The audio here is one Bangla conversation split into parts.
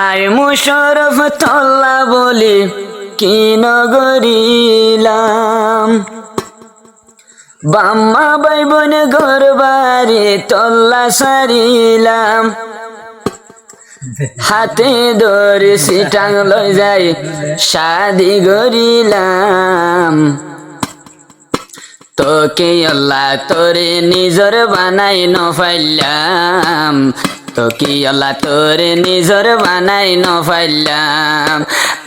আয় মুশরফ তল্লা বলি কি নগরিলাম, বাম্মা ভাই বোন ঘর বাড়ি তল্লা সারিলাম। হাতে ধরে সিটাং লই যাই শাদি গরিলাম। তোকে আল্লাহ তোরে নিজর বানাই নফাইলাম, তোকে আল্লাহ তোরে নিজর বানাই নফাইলাম।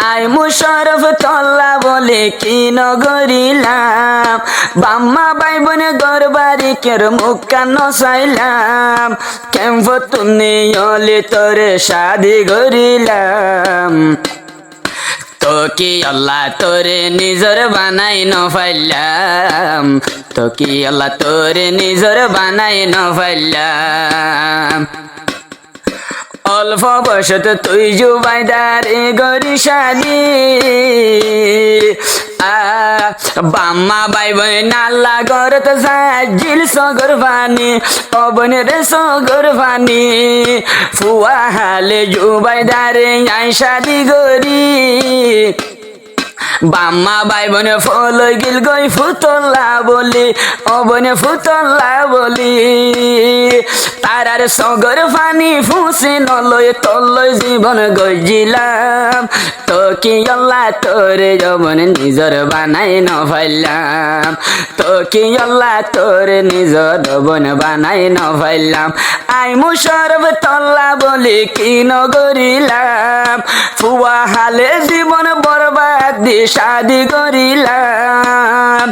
আয় মুশরফ তল্লা বলে কি নগরিলাম, বাম্মা ভাই বোন ঘর বাড়ি কের মুখ কান চাইলাম। কেমন তুমি অলি তোরে শাদি গরিলাম, তোকে আল্লাহ তোরে নিজর বানাই নফাইলাম, তোকে আল্লাহ তোরে নিজর বানাই নফাইলাম। অল্প বয়সত তুই জুবাইদারে গরি শাদি, বাম্মা ভাই বোন আল্লাহ গরত সাজিল সগর ভানি, অবনের সগর ভানি। ফুয়া হালে জুবাইদারে আই শাদি গরি, বাম্মা ভাই বোন ফল গিল গই ফুতল্লা বলি, অবনে ফুতল্লা বলি। তারার সগর ফানি ফুসে নলয় তলয় জীবন গজিলাম, তোকে আল্লাহ তোরে যবন নিজর বানাই নফাইলাম, তোকে আল্লাহ তোরে নিজর যবন বানাই নফাইলাম। আই মুশরফ তল্লা বলি কি নগরিলাম, ফুয়া হালে জীবন বরবাদ দি শাদি গরিলাম।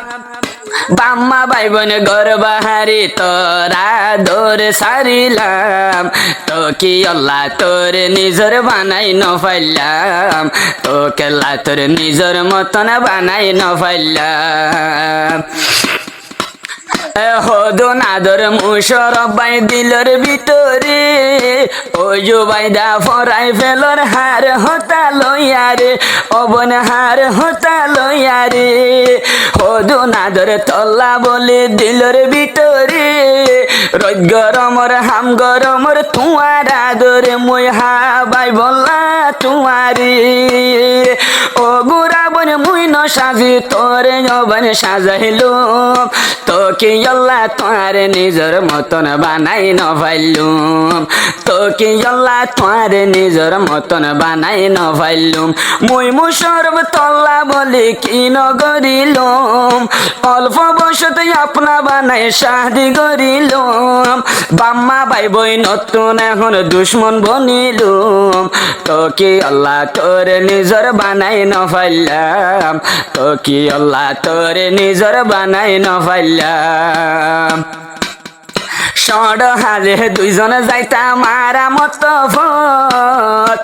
বাম্মা ভাই বোন ঘর বাহারি তোরা দৌড় সারিলাম, তোকে আল্লাহ তোর নিজর বানাই নফাইলাম, তোকে আল্লাহ তোর নিজর মতন বানাই নফাইলাম। হদন আদর মুশরফ ভাই দিলর ভিতরে, ও জুবাইদা ফরাই ফেলর হার হতা লইয়ারে, অবন হার হতা লইয়ারে। হদন আদর তল্লা বলে দিলর ভিতরে, রোদ গরমর হাম গরমর তুয়ার আদরে মই হা ভাই বললা তুয়ারে। ও গুড়া বন মুই ন সাজি তোরে যবন সাজাইলুম, তোকে আল্লাহ তোমার নিজর মতন বানাই নফাইলুম, তোকে আল্লাহ তোমার নিজর মতন বানাই নফাইলুম। মুই মুশরফ তল্লা বলি কি নগরিলুম, অল্প বয়সতে আপনা বানাই শাদি গরিলুম। বাম্মা ভাই বই নতুন এখন দুশ্মন বনিলুম, তোকে আল্লাহ তোর নিজর বানাই নফাইলাম, তোকে আল্লাহ তোর নিজর বানাই নফাইলাম। সড হাজে দুইজন যাইতা মারা মত ফত,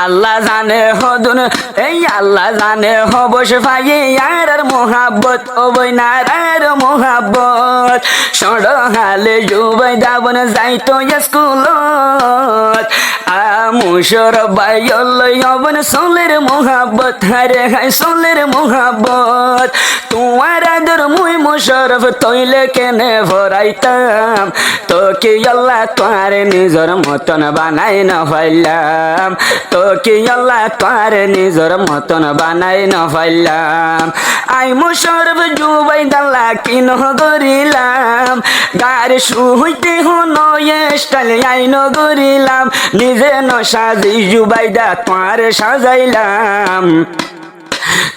আল্লাহ জানে হদুন এই আল্লাহ জানে হবস ভাই আর মোহাব্বত ওই নারার মোহাব্বত। সড হালে জুবাই দাবন যাইতো স্কুলত, মুশরফ ভাই অবন সোলের মোহাব্বত, হারে হাই সোলের মোহাব্বত। তোমার আদর মুই মুশরফ তৈলে কেনে ভরাইতাম, তোকে আল্লাহ তোমার নিজর মতন বানাই নফাইলাম, তোকে আল্লাহ তোমার নিজর মতন বানাই নফাইলাম। আই মুশরফ জুবাইদাল্লাহ কি নগরিলাম, গার শুইতে হন স্টাইল আই নগরিলাম। নিজে ন সাজি জুবাইদা তোমার সাজাইলাম,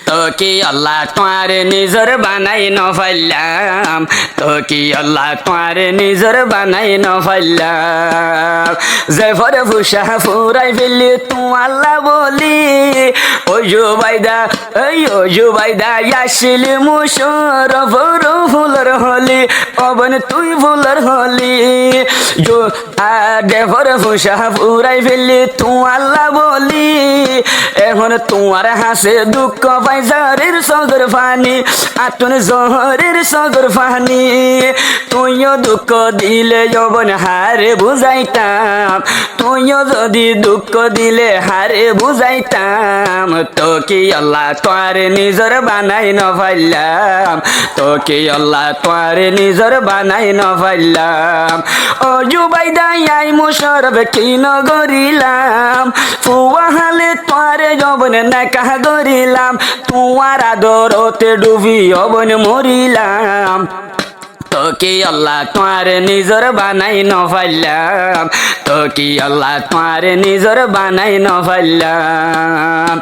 তোকে আল্লাহ তোমার নিজর বানাই নফাইলাম, তোকে আল্লাহ তোমার নিজর বানাই নফাইলাম। যে ফরে ফুসা ফুরাই ফেলি তু আল্লাহ বলি, ও জুবাইদা ও জুবাইদা আসিলি মুশরফ ফুলর হলি, অবন তুই ফুলর হলি। দেফর ফুসা ফুরাই ফেলি তু আল্লাহ বলি, এখন তোমার হাসে দুঃখ দুঃখ পাই জহরের সগর ফানি আতুন জহরের সগর ফানি তুইও দুঃখ দিলে যৌবন হারে বুঝাইতাম তুইও যদি দুঃখ দিলে হারে বুঝাইতাম তো কি আল্লাহ তোর নিজর বানাই ন পাইলাম তো কি আল্লাহ তোর নিজর বানাই ন পাইলাম ও জুবাইদা আই মুশরফ কি নগরিলাম ফুয়া হালে তোরে যৌবন নাকা গরিলাম তোমার আদরতে ডুবি অবন মরিলাম তো কি আল্লাহ তোমার নিজর বানাই ন পাইলাম তো কি আল্লাহ তোমার নিজর বানাই ন পাইলাম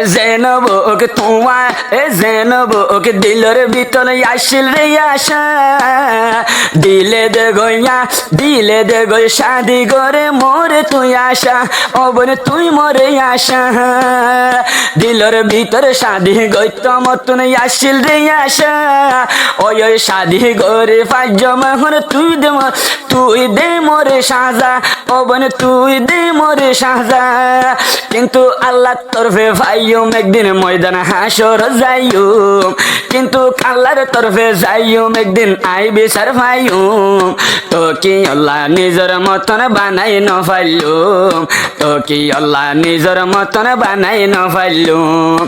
জেনবক তোমার জেনবক দিলর ভিতর আসিল রে আশা দিলে দে গই শাদি করে মোরে তুই আশা অবন তুই মোরে আশা দিলর ভিতর শাদি গইত মতন আসিল রে আশা ওই শাদি করে পাঁচ মহর তুই দে মোরে সাজা অবন তুই দে মোরে সাজা কিন্তু আল্লাহ তরফে ভাইয়ুম একদিন ময়দান হাসর যাইয়ুম কিন্তু আল্লাহর তরফে যাইয়ুম একদিন আই বিচার ভাইয়ুম তো কি আল্লাহ নিজর মতন বানাই ন পাইলুম তো কি আল্লাহ নিজর মতন বানাই ন পাইলুম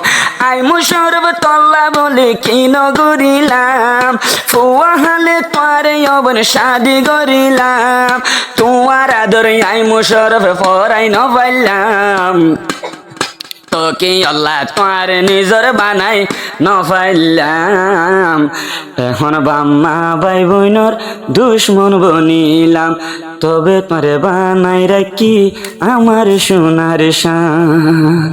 আই মুশরফ তল্লা বলে কি নগরিলাম ফুয়া হালে তোরে যৌবন শাদি গরিলাম তোমার আদর আই মুশরফ পরাই ন পাইলাম তো কি আল্লাহ তোমার নিজর বানাই ন পাইলাম এখন বাম্মা ভাই বোনর দুশ্মন বনিলাম তবে তোরে বানাই রাখি আমার সোনার শান।